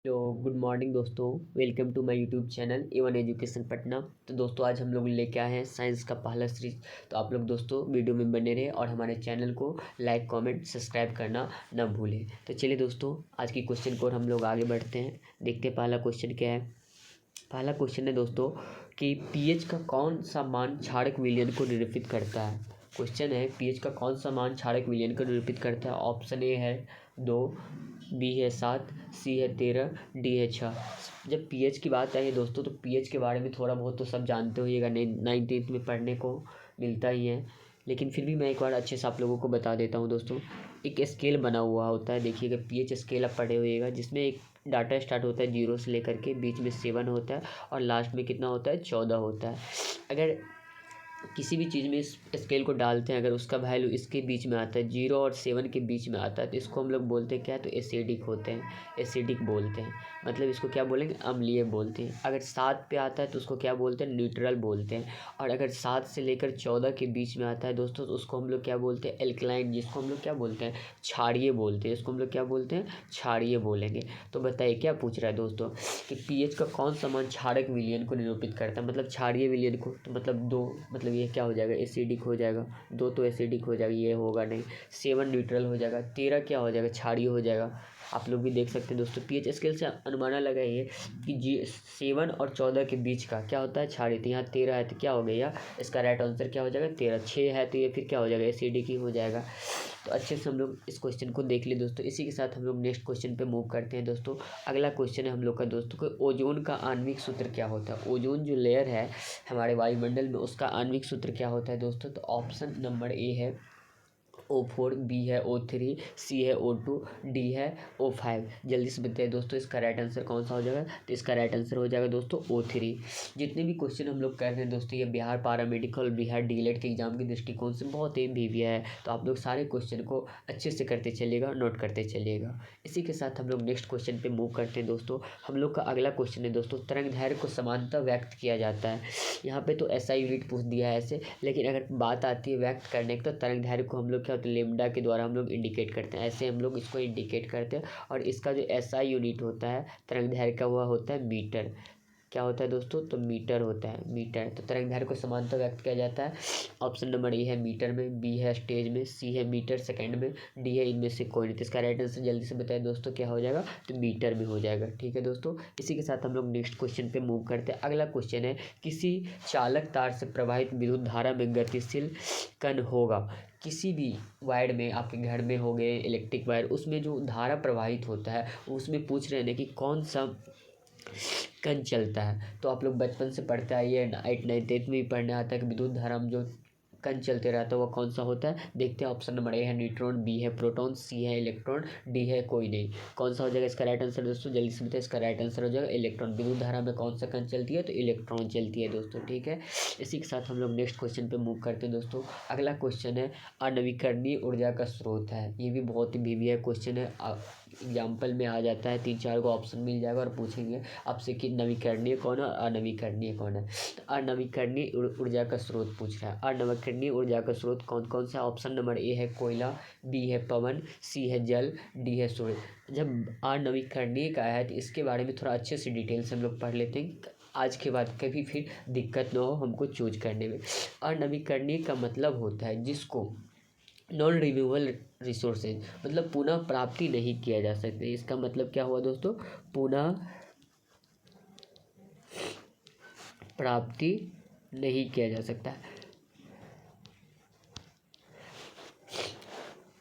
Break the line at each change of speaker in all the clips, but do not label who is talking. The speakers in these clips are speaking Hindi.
हेलो गुड मॉर्निंग दोस्तों। Welcome to my YouTube channel A1 education Patna. तो दोस्तों आज हम लोग लेके आए हैं साइंस का पहला सीरीज। तो आप लोग दोस्तों वीडियो में बने रहे और हमारे चैनल को लाइक कमेंट सब्सक्राइब करना ना भूलें। तो चलिए दोस्तों आज की क्वेश्चन को हम लोग आगे बढ़ते हैं। देखते हैं पहला क्वेश्चन क्या है। पहला क्वेश्चन है दोस्तों कि पीएच का कौन सा मान क्षारक विलयन को निरूपित करता है। क्वेश्चन है पीएच का कौन सा मान क्षारक विलयन को निरूपित करता है। ऑप्शन ए है 2, बी है 7, सी है 13, डी है 6। जब पीएच की बात आई है दोस्तों तो पीएच के बारे में थोड़ा बहुत तो सब जानते होइएगा, 9th में पढ़ने को मिलता ही है, लेकिन फिर भी मैं एक बार अच्छे से आप लोगों को बता देता हूँ दोस्तों। एक स्केल बना हुआ होता है, देखिएगा पीएच स्केल आप पढ़े होइएगा, जिसमें एक डाटा स्टार्ट होता है 0 से लेकर के, बीच में 7 होता है और लास्ट में कितना होता है 14 होता है। अगर किसी भी चीज़ में इस स्केल को डालते हैं, अगर उसका वैल्यू इसके बीच में आता है 0 और 7 के बीच में आता है तो इसको हम लोग बोलते हैं क्या, तो एसिडिक होते हैं, एसिडिक बोलते हैं। मतलब इसको क्या बोलेंगे, अम्लीय बोलते हैं। अगर 7 पे आता है तो उसको क्या बोलते हैं, न्यूट्रल बोलते हैं। और अगर 7 से लेकर 14 के बीच में आता है दोस्तों तो उसको हम लोग क्या बोलते हैं, एल्कलाइन, जिसको हम लोग क्या बोलते हैं, क्षारीय बोलते हैं। इसको हम लोग क्या बोलते हैं, क्षारीय बोलेंगे। तो बताइए क्या पूछ रहा है दोस्तों कि पीएच का कौन सा मान क्षारक विलयन को निरूपित करता है, मतलब क्षारीय विलयन को। तो मतलब 2, मतलब ये क्या हो जाएगा, एसिडिक हो जाएगा। 2 तो एसिडिक हो जाएगा, ये होगा नहीं। 7 न्यूट्रल हो जाएगा। 13 क्या हो जाएगा, क्षारीय हो जाएगा। आप लोग भी देख सकते हैं दोस्तों, पीएच स्केल से अनुमाना लगाइए कि 7 और 14 के बीच का क्या होता है, क्षारीय। तो यहाँ 13 है तो क्या हो गया, इसका राइट आंसर क्या हो जाएगा 13। 6 है तो ये फिर क्या हो जाएगा, एसिडिक ही हो जाएगा। तो अच्छे से हम लोग इस क्वेश्चन को देख लिए दोस्तों। इसी के साथ हम लोग नेक्स्ट क्वेश्चन पे मूव करते हैं दोस्तों। अगला क्वेश्चन है हम लोग का दोस्तों कि ओजोन का आणविक सूत्र क्या होता है। ओजोन जो लेयर है हमारे वायुमंडल में, उसका आणविक सूत्र क्या होता है दोस्तों। तो ऑप्शन नंबर ए है O4, बी है O3, सी है O2, डी है O5। जल्दी से बताइए दोस्तों इसका राइट आंसर कौन सा हो जाएगा। तो इसका राइट आंसर हो जाएगा दोस्तों O3। जितने भी क्वेश्चन हम लोग कर रहे हैं दोस्तों, ये बिहार पैरामेडिकल, बिहार डीएलएड के एग्जाम के दृष्टिकोण से बहुत ही वीविया है। तो आप लोग सारे क्वेश्चन को अच्छे से करते चलिएगा, नोट करते चलिएगा। इसी के साथ हम लोग नेक्स्ट क्वेश्चन पे मूव करते हैं दोस्तों। हम लोग का अगला क्वेश्चन है दोस्तों, तरंग दैर्घ्य को समानता व्यक्त किया जाता है। यहाँ पे तो ऐसा यूनिट पूछ दिया है ऐसे, लेकिन अगर बात आती है व्यक्त करने की तो तरंग दैर्घ्य को हम लोग क्या होता है, लेमडा के द्वारा हम लोग इंडिकेट करते हैं। ऐसे हम लोग इसको इंडिकेट करते हैं। और इसका जो एसआई यूनिट होता है तरंग दैर्घ्य का, वह होता है मीटर। क्या होता है दोस्तों, तो मीटर होता है, मीटर। तो तरंग दैर्घ्य को समानता व्यक्त किया जाता है। ऑप्शन नंबर ए है मीटर में, बी है स्टेज में, सी है मीटर सेकंड में, डी है इनमें से कोई नहीं। तो इसका राइट आंसर जल्दी से बताइए दोस्तों क्या हो जाएगा, तो मीटर में हो जाएगा। ठीक है दोस्तों, इसी के साथ हम लोग नेक्स्ट क्वेश्चन पे मूव करते हैं। अगला क्वेश्चन है, किसी चालक तार से प्रवाहित विद्युत धारा में गतिशील कण होगा। किसी भी वायर में, आपके घर में हो गए इलेक्ट्रिक वायर, उसमें जो धारा प्रवाहित होता है उसमें पूछ रहे हैं कि कौन सा कण चलता है। तो आप लोग बचपन से पढ़ते आइए, 8 9 10th में भी पढ़ने आता है कि विद्युत धारा में जो कण चलते रहता है वो कौन सा होता है। देखते हैं, ऑप्शन नंबर ए है न्यूट्रॉन, बी है प्रोटॉन, सी है इलेक्ट्रॉन, डी है कोई नहीं। कौन सा हो जाएगा इसका राइट आंसर दोस्तों, जल्दी से बताइए। इसका राइट आंसर हो जाएगा इलेक्ट्रॉन। विद्युत धारा में कौन सा कण चलती है, तो इलेक्ट्रॉन चलती है दोस्तों। ठीक है, इसी के साथ हम लोग नेक्स्ट क्वेश्चन पे मूव करते हैं दोस्तों। अगला क्वेश्चन है, अनवीकरणीय ऊर्जा का स्रोत है। ये भी बहुत ही वीवीआई क्वेश्चन है, एग्जाम्पल में आ जाता है। 3 4 को ऑप्शन मिल जाएगा और पूछेंगे आपसे कि नवीकरणीय कौन है और अनवीकरणीय कौन है। तो अनवीकरणीय ऊर्जा का स्रोत पूछ रहा है। अनवीकरणीय ऊर्जा का स्रोत कौन कौन सा। ऑप्शन नंबर ए है कोयला, बी है पवन, सी है जल, डी है सूर्य। जब अनवीकरणीय का है तो इसके बारे में थोड़ा अच्छे से डिटेल से हम लोग पढ़ लेते हैं, आज के बाद कभी फिर दिक्कत ना हो हमको चूज करने में। अनवीकरणीय का मतलब होता है जिसको नॉन रिन्यूएबल रिसोर्सेज, मतलब पुनः प्राप्ति नहीं किया जा सकता। इसका मतलब क्या हुआ दोस्तों, पुनः प्राप्ति नहीं किया जा सकता।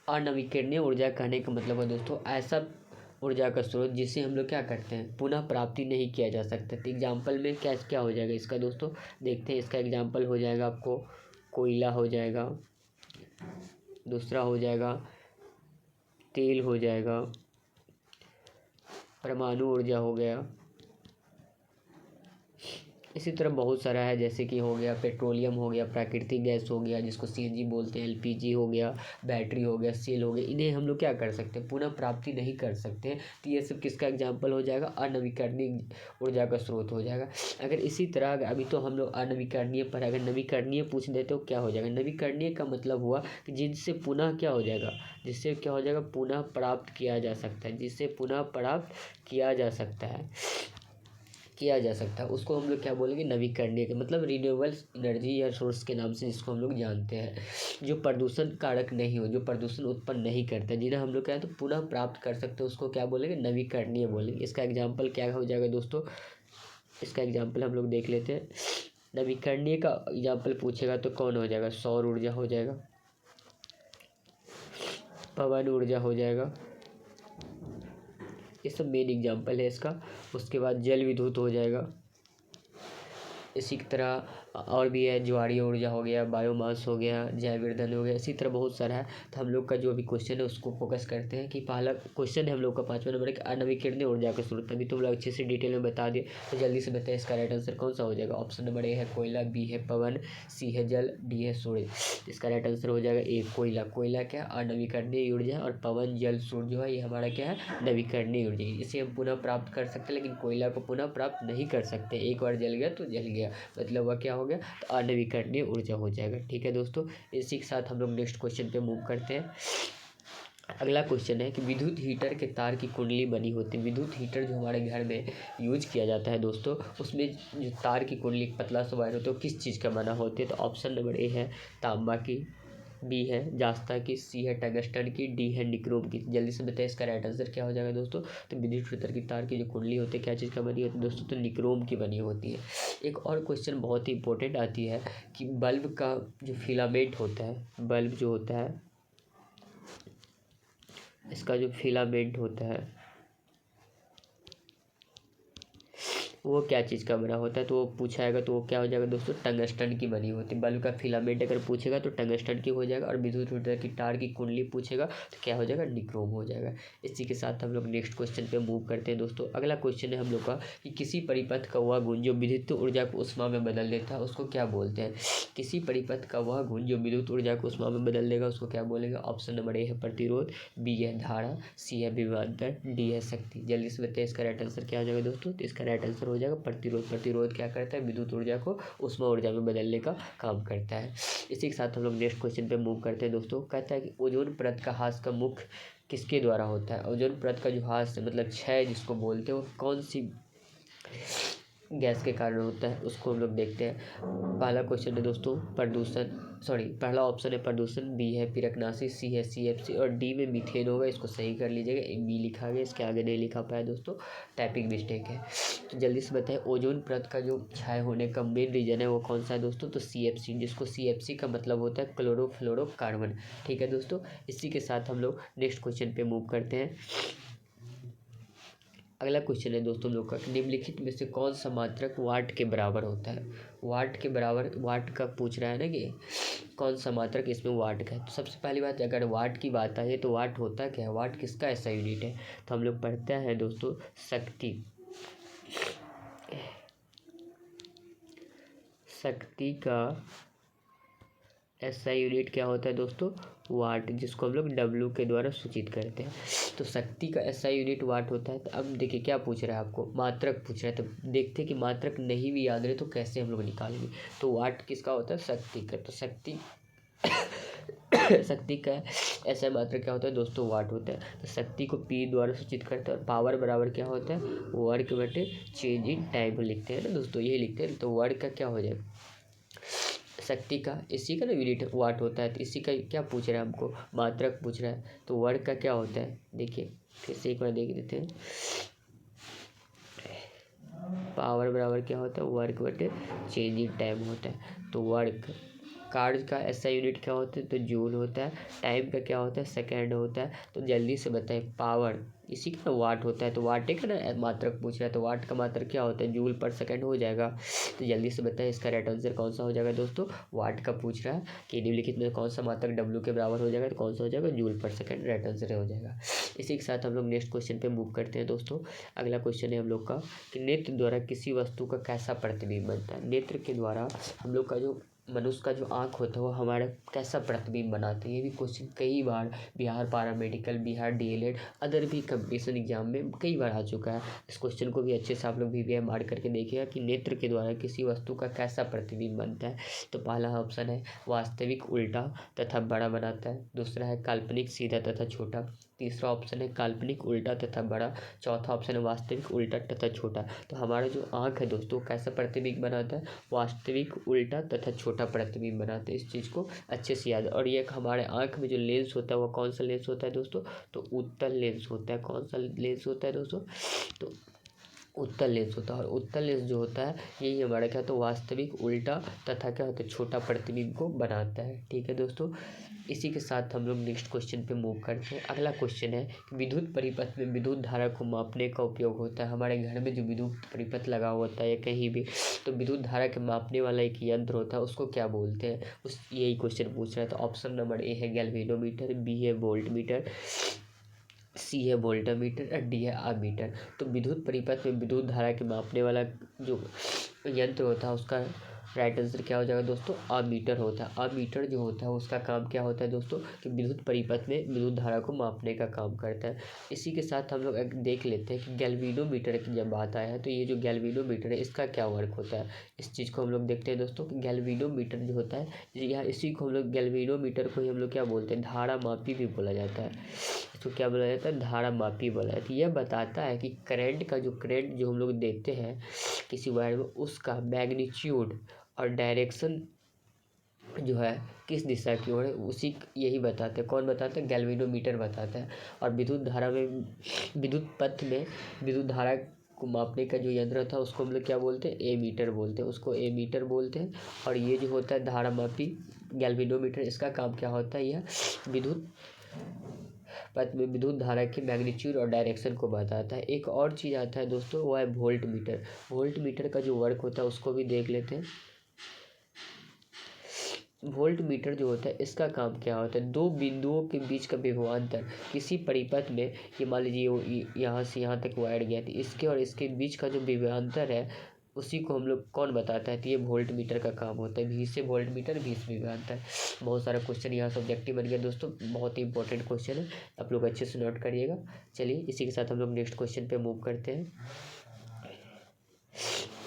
अनवीकरणीय ऊर्जा कहने का मतलब है दोस्तों ऐसा ऊर्जा का स्रोत जिसे हम लोग क्या करते हैं, पुनः प्राप्ति नहीं किया जा सकता। तो एग्जाम्पल में क्या क्या हो जाएगा इसका दोस्तों, देखते हैं। इसका एग्जाम्पल हो जाएगा आपको कोयला हो जाएगा, दूसरा हो जाएगा तेल हो जाएगा, परमाणु ऊर्जा हो गया, इसी तरह बहुत सारा है, जैसे कि हो गया पेट्रोलियम, हो गया प्राकृतिक गैस, हो गया जिसको सीएनजी बोलते हैं, एलपीजी हो गया, बैटरी हो गया, सेल हो गया। इन्हें हम लोग क्या कर सकते हैं, पुनः प्राप्ति नहीं कर सकते हैं। तो ये सब किसका एग्जाम्पल हो जाएगा, अनवीकरणीय ऊर्जा का स्रोत हो जाएगा। अगर इसी तरह अभी तो हम लोग अनवीकरणीय पर, अगर नवीकरणीय पूछ देते तो क्या हो जाएगा, नवीकरणीय का मतलब हुआ कि जिनसे पुनः क्या हो जाएगा, जिससे क्या हो जाएगा, पुनः प्राप्त किया जा सकता है, जिससे पुनः प्राप्त किया जा सकता है, उसको हम लोग क्या बोलेंगे, नवीकरणीय के मतलब रिन्यूएबल एनर्जी या सोर्स के नाम से जिसको हम लोग जानते हैं, जो प्रदूषण कारक नहीं हो, जो प्रदूषण उत्पन्न नहीं करता, जिन्हें हम लोग क्या है तो पुनः प्राप्त कर सकते हैं, उसको क्या बोलेंगे, नवीकरणीय बोलेंगे। इसका एग्जाम्पल क्या हो जाएगा दोस्तों, इसका एग्जाम्पल हम लोग देख लेते हैं। नवीकरणीय का एग्जाम्पल पूछेगा तो कौन हो जाएगा, सौर ऊर्जा हो जाएगा, पवन ऊर्जा हो जाएगा, ये सब मेन एग्जाम्पल है इसका। उसके बाद जल विद्युत हो जाएगा। इसी की तरह और भी है, ज्वारीय ऊर्जा हो गया, बायोमास हो गया, जैव ईंधन हो गया, इसी तरह बहुत सारा है। तो हम लोग का जो अभी क्वेश्चन है उसको फोकस करते हैं कि पहला क्वेश्चन है हम लोग का 5वां नंबर का, अनवीकरणीय ऊर्जा का स्रोत। अभी तुम लोग अच्छे से डिटेल में बता दिए, तो जल्दी से बताइए इसका राइट आंसर कौन सा हो जाएगा। ऑप्शन नंबर ए है कोयला, बी है पवन, सी है जल, डी है सूर्य। इसका राइट आंसर हो जाएगा ए कोयला। कोयला क्या अनवीकरणीय ऊर्जा है, और पवन जल सूर्य जो है ये हमारा क्या है, नवीकरणीय ऊर्जा। इसे हम पुनः प्राप्त कर सकते हैं, लेकिन कोयला को पुनः प्राप्त नहीं कर सकते, एक बार जल गया तो जल गया, मतलब वह क्या हो गया, तो अनवीकरणीय ऊर्जा हो जाएगा। ठीक है दोस्तों, इसी के साथ हम लोग नेक्स्ट क्वेश्चन पे मूव करते हैं। अगला क्वेश्चन है कि विद्युत हीटर के तार की कुंडली बनी होती है। विद्युत हीटर जो हमारे घर में यूज किया जाता है दोस्तों, उसमें जो तार की कुंडली पतला सा वायर होता है वो किस चीज़ का बना होती है। तो ऑप्शन नंबर ए है तांबा की, बी है जास्ता की, सी है टंगस्टन की, डी है निक्रोम की। जल्दी से बताइए इसका राइट आंसर क्या हो जाएगा दोस्तों। तो विद्युत हीटर की तार की जो कुंडली होती है क्या चीज़ का बनी होती है दोस्तों, तो निक्रोम की बनी होती है। एक और क्वेश्चन बहुत ही इंपॉर्टेंट आती है कि बल्ब का जो फिलामेंट होता है, बल्ब जो होता है इसका जो फिलामेंट होता है वो क्या चीज़ का बना होता है, तो वो पूछाएगा तो वो क्या हो जाएगा दोस्तों, टंगस्टन की बनी होती है। बल्ब का फिलामेंट अगर पूछेगा तो टंगस्टन की हो जाएगा, और विद्युत हीटर की तार की कुंडली पूछेगा तो क्या हो जाएगा, निक्रोम हो जाएगा। इसी के साथ हम लोग नेक्स्ट क्वेश्चन पे मूव करते हैं दोस्तों। अगला क्वेश्चन है हम लोग का कि किसी परिपथ का वह गुण जो विद्युत ऊर्जा को ऊष्मा में बदल देता है उसको क्या बोलते हैं। किसी परिपथ का वह गुण जो विद्युत ऊर्जा को ऊष्मा में बदल देगा उसको क्या बोलेगा। ऑप्शन नंबर ए है प्रतिरोध, बी है धारा, सी है विभवांतर, डी है शक्ति। जल्दी से बताइए इसका राइट आंसर क्या हो जाएगा दोस्तों। तो इसका राइट आंसर हो जाएगा प्रतिरोध। प्रतिरोध क्या करता है, विद्युत ऊर्जा को ऊष्मा ऊर्जा में बदलने का काम करता है। इसी के साथ हम लोग नेक्स्ट क्वेश्चन पे मूव करते हैं दोस्तों। कहता है कि ओजोन परत का ह्रास का मुख्य किसके द्वारा होता है। ओजोन परत का जो ह्रास मतलब क्षय जिसको बोलते हैं वो कौन सी गैस के कारण होता है उसको हम लोग देखते हैं। पहला क्वेश्चन है दोस्तों प्रदूषण, पहला ऑप्शन है प्रदूषण, बी है पिरकनासी, सी है सीएफसी, और डी में मीथेन होगा। इसको सही कर लीजिएगा, बी लिखा गया, इसके आगे नहीं लिखा पाया दोस्तों, टाइपिंग मिस्टेक है। तो जल्दी से बताएं ओजोन परत का जो क्षय होने का मेन रीजन है वो कौन सा है दोस्तों, तो सीएफसी, जिसको सीएफसी का मतलब होता है क्लोरोफ्लोरोकार्बन। ठीक है दोस्तों, इसी के साथ हम लोग नेक्स्ट क्वेश्चन पे मूव करते हैं। अगला क्वेश्चन है दोस्तों लोग का, निम्नलिखित में से कौन सा मात्रक वाट के बराबर होता है। वाट के बराबर, वाट का पूछ रहा है ना कि कौन सा मात्रक इसमें वाट का है। तो सबसे पहली बात अगर वाट की बात आई तो वाट होता क्या है, वाट किसका ऐसा यूनिट है। तो हम लोग पढ़ते हैं दोस्तों शक्ति, शक्ति का ऐसा यूनिट क्या होता है दोस्तों, वाट, जिसको हम लोग डब्ल्यू के द्वारा सूचित करते हैं। तो शक्ति का ऐसा यूनिट वाट होता है। तो अब देखिए क्या पूछ रहा है आपको, मात्रक पूछ रहा है। तो देखते हैं कि मात्रक नहीं भी याद रहे तो कैसे हम लोग निकालेंगे। तो वाट किसका होता है, शक्ति का। तो शक्ति शक्ति का ऐसा मात्रक क्या होता है दोस्तों, वाट होता है। तो शक्ति को पी द्वारा सूचित करते हैं, और पावर बराबर क्या होता है, वर्क बटे चेंज इन टाइम लिखते हैं ना दोस्तों, ये लिखते हैं। तो वर्क का क्या हो जाए, शक्ति का, इसी का ना यूनिट वाट होता है। तो इसी का क्या पूछ रहा है हमको, मात्रक पूछ रहा है। तो वर्क का क्या होता है, देखिए फिर से एक बार देख देते हैं। पावर बराबर क्या होता है, वर्क बटे चेंज इन टाइम होता है। तो वर्क, कार्य का ऐसा यूनिट क्या होता है, तो जूल होता है। टाइम का क्या होता है, सेकेंड होता है। तो जल्दी से बताएं पावर इसी का वाट होता है, तो वाट का ना मात्रक पूछ रहा है, तो वाट का मात्रक क्या होता है, जूल पर सेकंड हो जाएगा। तो जल्दी से बताएं इसका राइट आंसर कौन सा हो जाएगा दोस्तों, वाट का पूछ रहा है कि निम्नलिखित में कौन सा मात्रक डब्ल्यू के बराबर हो जाएगा, तो कौन सा हो जाएगा, जूल पर सेकंड राइट आंसर हो जाएगा। इसी के साथ हम लोग नेक्स्ट क्वेश्चन पे मूव करते हैं दोस्तों। अगला क्वेश्चन है हम लोग का कि नेत्र द्वारा किसी वस्तु का कैसा प्रतिबिंब बनता है। नेत्र के द्वारा हम लोग का जो मनुष्य का जो आँख होता है वो हमारा कैसा प्रतिबिंब बनाते हैं। ये भी क्वेश्चन कई बार Bihar paramedical, Bihar DElEd, other भी कंपटीशन एग्जाम में कई बार आ चुका है। इस क्वेश्चन को भी अच्छे से आप लोग वीवीआई मार्क करके देखिएगा कि नेत्र के द्वारा किसी वस्तु का कैसा प्रतिबिंब बनता है। तो पहला ऑप्शन है वास्तविक उल्टा तथा बड़ा बनाता है, दूसरा है काल्पनिक सीधा तथा छोटा, तीसरा ऑप्शन है काल्पनिक उल्टा तथा बड़ा, चौथा ऑप्शन है वास्तविक उल्टा तथा छोटा। तो हमारा जो आँख है दोस्तों कैसा प्रतिबिंब बनाता है, वास्तविक उल्टा तथा छोटा प्रतिबिंब बनाते हैं। इस चीज़ को अच्छे से याद। और ये हमारे आँख में जो लेंस होता है वो कौन सा लेंस होता है दोस्तों, तो उत्तल लेंस होता है। कौन सा लेंस होता है दोस्तों, तो उत्तल लेंस होता है। और उत्तल लेंस जो होता है यही हमारा क्या होता है, वास्तविक उल्टा तथा क्या होता है, छोटा प्रतिबिंब को बनाता है। ठीक है दोस्तों, इसी के साथ हम लोग नेक्स्ट क्वेश्चन पे मूव करते हैं। अगला क्वेश्चन है कि विद्युत परिपथ में विद्युत धारा को मापने का उपयोग होता है। हमारे घर में जो विद्युत परिपथ लगा होता है या कहीं भी, तो विद्युत धारा के मापने वाला एक यंत्र होता है, उसको क्या बोलते हैं, उस यही क्वेश्चन पूछ रहा है। तो ऑप्शन नंबर ए है गैल्वेनोमीटर, बी है वोल्टमीटर, सी है वोल्टामीटर और डी है आमीटर। तो विद्युत परिपथ में विद्युत धारा के मापने वाला जो यंत्र होता है उसका राइट आंसर क्या हो जाएगा दोस्तों, आमीटर होता है। आमीटर जो होता है उसका काम क्या होता है दोस्तों, कि विद्युत परिपथ में विद्युत धारा को मापने का काम करता है। इसी के साथ हम लोग एक देख लेते हैं कि गैल्वेनोमीटर की जब बात आया है तो ये जो गैल्वेनोमीटर है इसका क्या वर्क होता है। इस चीज़ को हम लोग देखते हैं दोस्तों कि गैल्वेनोमीटर जो होता है, यहाँ इसी को हम लोग गैल्वेनोमीटर को ही हम लोग क्या बोलते हैं, धारा मापी भी बोला जाता है। इसको क्या बोला जाता है, धारा मापी बोला जाता है। यह बताता है कि करंट जो हम लोग देते हैं किसी वायर में, उसका मैग्नीट्यूड और डायरेक्शन जो है किस दिशा की ओर है, उसी यही बताते हैं। कौन बताता है, गैल्वेनोमीटर बताता है। और विद्युत धारा में, विद्युत पथ में विद्युत धारा को मापने का जो यंत्र था उसको हम लोग क्या बोलते हैं, एमीटर बोलते हैं, उसको एमीटर बोलते हैं। और ये जो होता है धारा मापी गैल्वेनोमीटर, इसका काम क्या होता है, यह विद्युत पथ में विद्युत धारा के मैग्नीट्यूड और डायरेक्शन को बताता है। एक और चीज़ आता है दोस्तों, वो है वोल्ट मीटर। वोल्ट मीटर का जो वर्क होता है उसको भी देख लेते हैं। वोल्ट मीटर जो होता है इसका काम क्या होता है, दो बिंदुओं के बीच का विभवांतर किसी परिपथ में, ये मान लीजिए यहाँ से यहाँ तक वायर गया थी, इसके और इसके बीच का जो विभवांतर है उसी को हम लोग कौन बताता है, तो ये वोल्ट मीटर का काम होता है। वी से वोल्ट मीटर, वी से विभवांतर। बहुत सारा क्वेश्चन यहाँ सब्जेक्टिव बन गया दोस्तों, बहुत ही इंपॉर्टेंट क्वेश्चन है, आप लोग अच्छे से नोट करिएगा। चलिए इसी के साथ हम लोग नेक्स्ट क्वेश्चन पे मूव करते हैं।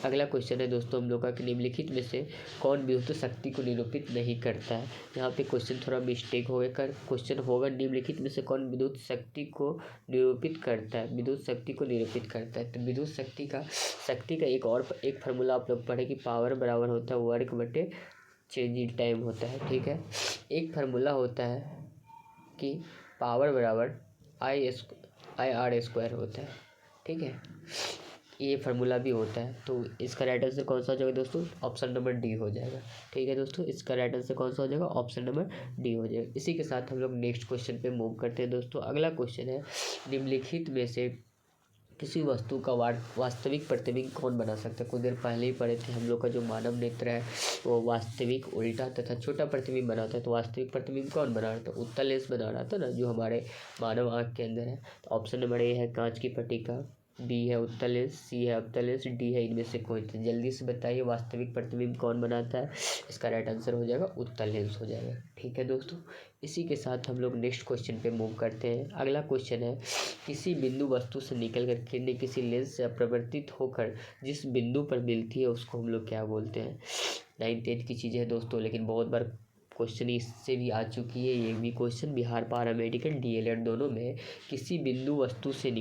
अगला क्वेश्चन है दोस्तों हम लोग का कि निम्नलिखित में से कौन विद्युत शक्ति को निरूपित नहीं करता है। यहाँ पे क्वेश्चन थोड़ा मिस्टेक हो गया, क्वेश्चन होगा निम्नलिखित में से कौन विद्युत शक्ति को निरूपित करता है, विद्युत शक्ति को निरूपित करता है। तो विद्युत शक्ति का एक फार्मूला आप लोग पढ़े कि पावर बराबर होता है वर्क बटे चेंज इन टाइम होता है। ठीक है, एक फार्मूला होता है कि पावर बराबर IR² होता है। ठीक है, ये फार्मूला भी होता है। तो इसका राइट आंसर कौन सा हो जाएगा दोस्तों, ऑप्शन नंबर डी हो जाएगा। ठीक है दोस्तों, इसका राइट आंसर कौन सा हो जाएगा, ऑप्शन नंबर डी हो जाएगा। इसी के साथ हम लोग नेक्स्ट क्वेश्चन पे मूव करते हैं दोस्तों। अगला क्वेश्चन है निम्नलिखित में से किसी वस्तु का वास्तविक प्रतिबिंब कौन बना सकता है। कुछ देर पहले ही पढ़े थे हम लोग का जो मानव नेत्र है वो वास्तविक उल्टा तथा छोटा प्रतिबिंब बनाता है। तो वास्तविक प्रतिबिंब कौन बना रहा था, उत्तल लेंस बना रहा था ना, जो हमारे मानव आँख के अंदर है। तो ऑप्शन नंबर ए है कांच की पट्टिका, बी है उत्तल लेंस, सी है अवतल लेंस, डी है इनमें से कोई। तो जल्दी से बताइए वास्तविक प्रतिबिंब कौन बनाता है। इसका राइट आंसर हो जाएगा उत्तल लेंस हो जाएगा। ठीक है दोस्तों, इसी के साथ हम लोग नेक्स्ट क्वेश्चन पे मूव करते हैं। अगला क्वेश्चन है किसी बिंदु वस्तु से निकल कर किरणें किसी लेंस से अपरिवर्तित होकर जिस बिंदु पर मिलती है उसको हम लोग क्या बोलते हैं। 9th-10th की चीज़ें है दोस्तों, लेकिन बहुत बार क्वेश्चन इससे भी आ चुकी है। ये भी क्वेश्चन बिहार पैरामेडिकल डीएलएड दोनों में, किसी बिंदु वस्तु से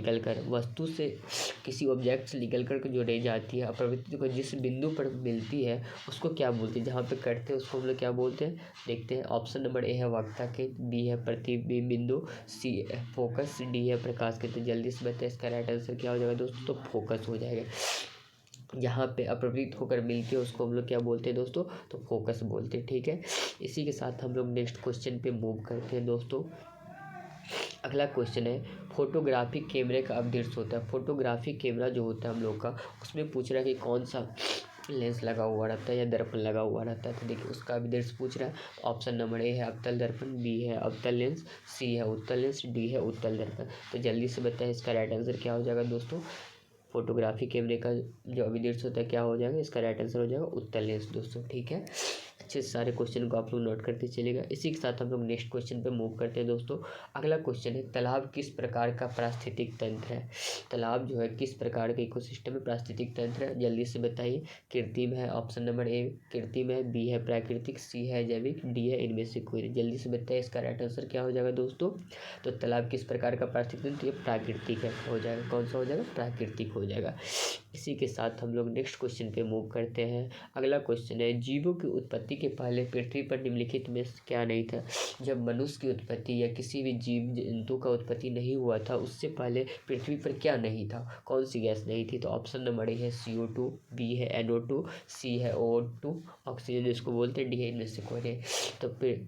किसी ऑब्जेक्ट से निकल कर जो रह जाती है अपरिवर्तित को जिस बिंदु पर मिलती है उसको क्या बोलते हैं, जहाँ पे करते हैं उसको हम लोग क्या बोलते हैं। देखते हैं, ऑप्शन नंबर ए है वक्रता केंद्र, बी है प्रतिबिंब बिंदु, सी है फोकस, डी है प्रकाश केंद्र। जल्दी से बताएं इसका राइट आंसर क्या हो जाएगा दोस्तों, तो फोकस हो जाएगा। जहाँ पे अपरिवर्तित होकर मिलती है उसको हम लोग क्या बोलते हैं दोस्तों, तो फोकस बोलते हैं। ठीक है, इसी के साथ हम लोग नेक्स्ट क्वेश्चन पे मूव करते हैं दोस्तों। अगला क्वेश्चन है फोटोग्राफी कैमरे का अपदृश्य होता है। फोटोग्राफी कैमरा जो होता है हम लोग का, उसमें पूछ रहा है कि कौन सा लेंस लगा हुआ रहता है या दर्पण लगा हुआ रहता है। तो देखिए उसका अपदृश्य पूछ रहा है। ऑप्शन नंबर ए है अवतल दर्पण, बी है अवतल लेंस, सी है उत्तल लेंस, डी है उत्तल दर्पण। तो जल्दी से बताइए इसका राइट आंसर क्या हो जाएगा दोस्तों। फोटोग्राफी कैमरे का जो अपदृश्य होता है क्या हो जाएगा, इसका राइट आंसर हो जाएगा उत्तल लेंस दोस्तों। ठीक है, अच्छे से सारे क्वेश्चन को आप लोग नोट करते चलेगा। इसी के साथ हम लोग नेक्स्ट क्वेश्चन पे मूव करते हैं दोस्तों। अगला क्वेश्चन है तालाब किस प्रकार का पारिस्थितिक तंत्र है। तालाब जो है किस प्रकार का इकोसिस्टम में पारिस्थितिक तंत्र है, जल्दी से बताइए। कृत्रिम है, ऑप्शन नंबर ए कृत्रिम है, बी है प्राकृतिक, सी है जैविक, डी है इनमें से कोई। जल्दी से बताइए इसका राइट आंसर क्या हो जाएगा दोस्तों। तो तालाब किस प्रकार का पारिस्थितिक तंत्र, ये प्राकृतिक है हो जाएगा। कौन सा हो जाएगा, प्राकृतिक हो जाएगा। इसी के साथ हम लोग नेक्स्ट क्वेश्चन पे मूव करते हैं। अगला क्वेश्चन है जीवों की उत्पत्ति के पहले पृथ्वी पर निम्नलिखित में से क्या नहीं था। जब मनुष्य की उत्पत्ति या किसी भी जीव जंतु का उत्पत्ति नहीं हुआ था, उससे पहले पृथ्वी पर क्या नहीं था, कौन सी गैस नहीं थी। तो ऑप्शन नंबर ए है CO2, बी है NO2, सी है O2 ऑक्सीजन जिसको बोलते हैं, डी है इनमें से कोई नहीं। तो फिर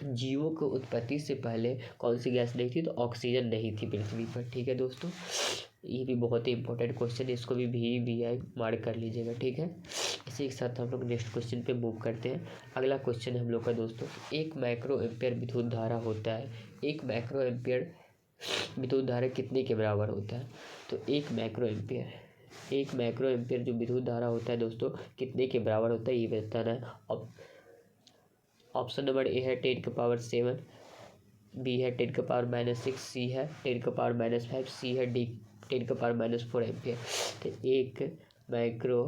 जीवों की उत्पत्ति से पहले कौन सी गैस नहीं थी, तो ऑक्सीजन नहीं थी पृथ्वी पर। ठीक है दोस्तों, ये भी बहुत ही इंपॉर्टेंट क्वेश्चन है, इसको भी आई मार्क कर लीजिएगा। ठीक है, इसी के साथ हम लोग नेक्स्ट क्वेश्चन पे मूव करते हैं। अगला क्वेश्चन है हम लोग का दोस्तों, एक माइक्रो एम्पियर विद्युत धारा होता है। एक माइक्रो एम्पियर विद्युत धारा कितने के बराबर होता है। तो एक माइक्रो एम्पियर जो विद्युत धारा होता है दोस्तों, कितने के बराबर होता है ये बताना है। ऑप्शन नंबर ए है 10⁻⁷, बी है 10⁻⁻6, सी है 10⁻⁻5, सी है डी 10⁻⁻4 एम्पियर। तो एक माइक्रो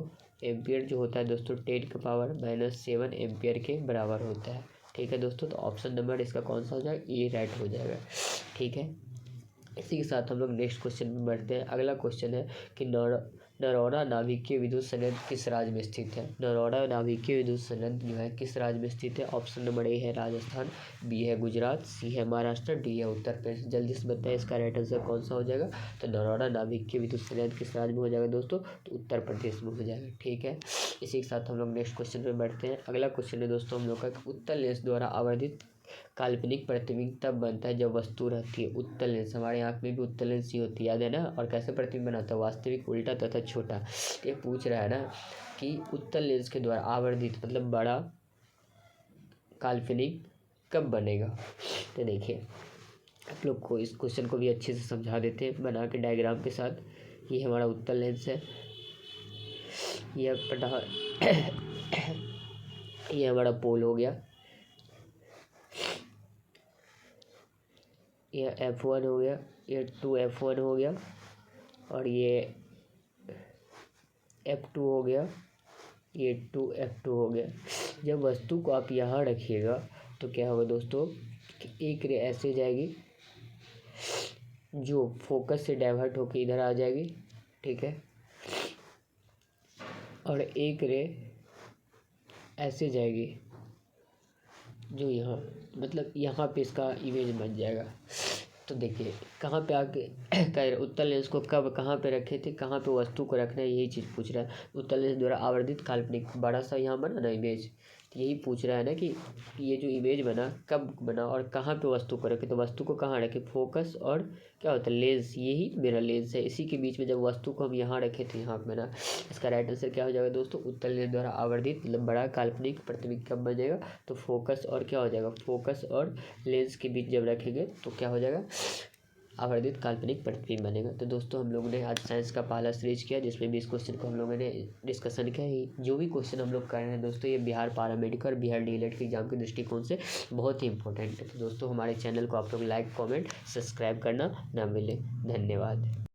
एम्पियर जो होता है दोस्तों 10⁻⁷ एम्पियर के बराबर होता है। ठीक है दोस्तों, तो ऑप्शन नंबर इसका कौन सा हो जाएगा, ए राइट हो जाएगा। ठीक है, इसी के साथ हम लोग नेक्स्ट क्वेश्चन में बढ़ते हैं। अगला क्वेश्चन है कि नरौरा नाभिकीय विद्युत संयंत्र किस राज्य में स्थित है। नरौरा नाभिकीय विद्युत संयंत्र जो है किस राज्य में स्थित है। ऑप्शन नंबर ए है राजस्थान, बी है गुजरात, सी है महाराष्ट्र, डी है उत्तर प्रदेश। जल्दी से बताएं इसका राइट आंसर कौन सा हो जाएगा। तो नरौरा नाभिकीय विद्युत संयंत्र किस राज्य में हो जाएगा दोस्तों, तो उत्तर प्रदेश में हो जाएगा। ठीक है, इसी के साथ हम लोग नेक्स्ट क्वेश्चन में बढ़ते हैं। अगला क्वेश्चन है दोस्तों हम लोग का, उत्तल लेंस द्वारा आवर्धित काल्पनिक प्रतिबिंब तब बनता है जब वस्तु रहती है। उत्तल लेंस, हमारे आँख में भी उत्तल लेंस ही होती है, याद है ना। और कैसे प्रतिबिंब बनाता है, वास्तविक, उल्टा तथा छोटा। ये पूछ रहा है ना कि उत्तल लेंस के द्वारा आवर्धित मतलब बड़ा काल्पनिक कब बनेगा। तो देखिए आप लोग को इस क्वेश्चन को भी अच्छे से समझा देते हैं बना के डायग्राम के साथ। ये हमारा उत्तल लेंस है, ये ये हमारा पोल हो गया, ये F1 हो गया, ये 2F1 हो गया, और ये F2 हो गया, ये 2F2 हो गया। जब वस्तु को आप यहाँ रखिएगा तो क्या होगा दोस्तों कि एक रे ऐसे जाएगी जो फोकस से डाइवर्ट होकर इधर आ जाएगी। ठीक है, और एक रे ऐसे जाएगी जो यहाँ मतलब यहाँ पे इसका इमेज बन जाएगा। तो देखिए कहाँ पे आके कह उत्तल लेंस को कब कहाँ पे रखे थे, कहाँ पे वस्तु को रखना है, यही चीज़ पूछ रहा है। उत्तल लेंस द्वारा आवर्धित काल्पनिक बड़ा सा यहाँ बना ना इमेज, तो यही पूछ रहा है ना कि ये जो इमेज बना कब बना और कहाँ पे वस्तु को रखे। तो वस्तु को कहाँ रखे, फोकस और क्या होता है लेंस, यही मेरा लेंस है, इसी के बीच में जब वस्तु को हम यहाँ रखे थे यहाँ पे बना। इसका राइट आंसर क्या हो जाएगा दोस्तों, उत्तल लेंस द्वारा आवर्धित मतलब बड़ा काल्पनिक प्रतिबिंब कब बनेगा। तो फोकस और क्या हो जाएगा, फोकस और लेंस के बीच जब रखेंगे तो क्या हो जाएगा, आवर्धित काल्पनिक प्रतिबिंब बनेगा। तो दोस्तों हम लोगों ने आज साइंस का पहला सीरीज किया जिसमें 20 क्वेश्चन को हम लोगों ने डिस्कशन किया। जो भी क्वेश्चन हम लोग कर रहे हैं दोस्तों, ये बिहार पारामेडिकल और बिहार डीएलएड के एग्जाम के दृष्टिकोण से बहुत ही इंपॉर्टेंट है। तो दोस्तों हमारे चैनल को आप लोग लाइक कमेंट सब्सक्राइब करना ना मिले। धन्यवाद।